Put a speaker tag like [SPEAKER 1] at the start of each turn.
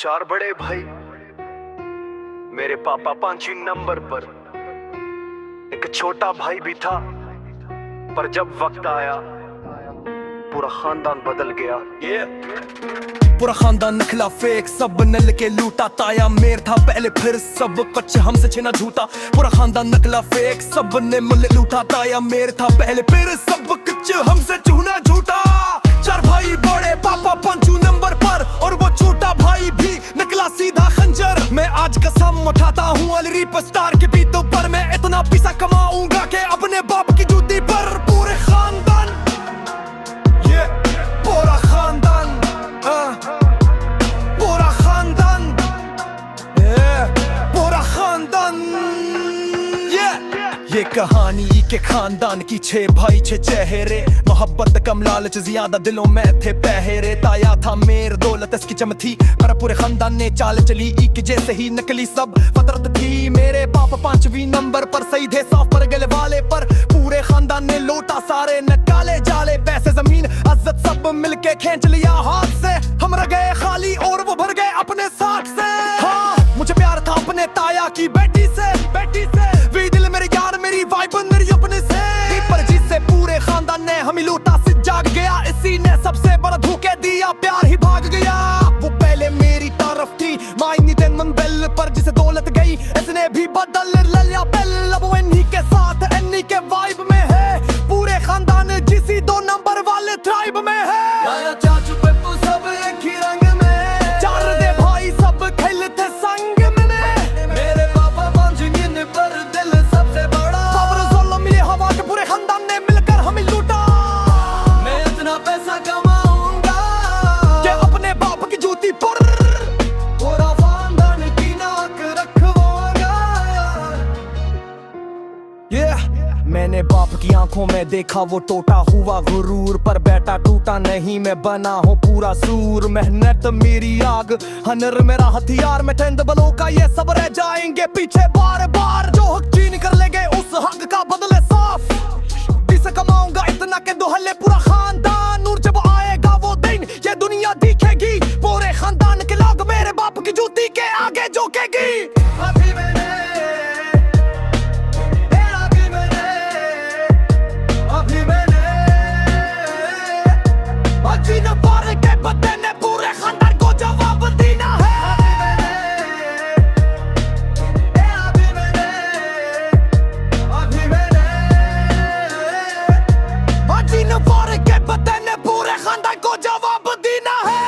[SPEAKER 1] चार बड़े भाई, मेरे पापा 5वीं नंबर पर। एक छोटा भाई भी था, पर जब वक्त आया पूरा खानदान बदल गया।
[SPEAKER 2] पूरा खानदान निकला फेक, सब नल के लूटा। ताया मेर था पहले, फिर सब कुछ हमसे छिना झूठा। पूरा खानदान निकला फेक, सब ने मुल्ले लूटा। ताया मेर था पहले, फिर सब कुछ हमसे छूना झूठा। चार भाई बड़े, पापा 5वीं नंबर पर, और वो छोटा भाई भी निकला सीधा खंजर। मैं आज कसम उठाता हूँ अलरी स्टार के बीतों पर, मैं इतना पैसा कमाऊंगा कि अपने बाप की जूती पर। पूरे खानदान, ये पूरा खानदान, पूरा खानदान, पूरा खानदान। ये कहानी के खानदान की 6 भाई 6 चेहरे। मोहब्बत कम लालच ज्यादा, दिलों में थे पहरे। ताया था मेर, दौलत इसकी जम थी, पर पूरे खानदान ने चाल चली एक जैसे ही नकली सब फतरत थी। मेरे पापा 5वीं नंबर पर, सही थे साफ पर गले वाले पर। पूरे खानदान ने लौटा सारे नकाले जाले, पैसे जमीन इज्जत सब मिलके खींच लिया हाथ से। हम रह गए खाली और वो भर गए अपने साथ से। हाँ, मुझे प्यार था अपने ताया की बेटी से, भी दिल मेरे यार, मेरी वाइफ मेरी अपने से। पर जिससे पूरे खानदान ने हमें लूटा, से जाग गया। इसी ने सबसे बड़ा धोखे दिया, प्यार ही भाग गया। वो पहले मेरी तरफ थी, मायनी दिन मंदिर पर, जिसे दौलत गई इसने भी बदल लिया बिल। अब वो इन्हीं के साथ, इन्हीं के वाइब में है। पूरे खानदान जिसी 2 नंबर वाले ट्राइब में है। चाचू पप्पू सब एक ही रंग में, चार दे भाई सब खेलते संग में। मेरे पापा 5वीं नंबर, दिल सबसे बड़ा। ये हवा के पूरे खानदान ने मिलकर हमें लूटा। मैं इतना पैसा कमाऊंगा कि अपने बाप की जूती पर पूरा खानदान की नाक रखवाऊंगा। मैंने बाप की आंखों में देखा वो टोटा हुआ गुरूर, पर बेटा टूटा नहीं, मैं बना हूँ पूरा सूर। मेहनत मेरी आग, हनर मेरा हथियार। मैं ठंड बलों का ये सब रह जाएंगे पीछे बार बार। जो हक चीन कर ले गए उस हक का बदले साफ, जिसे कमाऊंगा इतना के दुहले पूरा खानदान। नूर जब आएगा वो दिन, ये दुनिया दिखेगी। पूरे खानदान के लोग मेरे बाप की जूती के आगे झुकेगी। अभी मैंने के बदले ने पूरे खानदान को जवाब देना है। के बदले ने पूरे खानदान को जवाब देना है।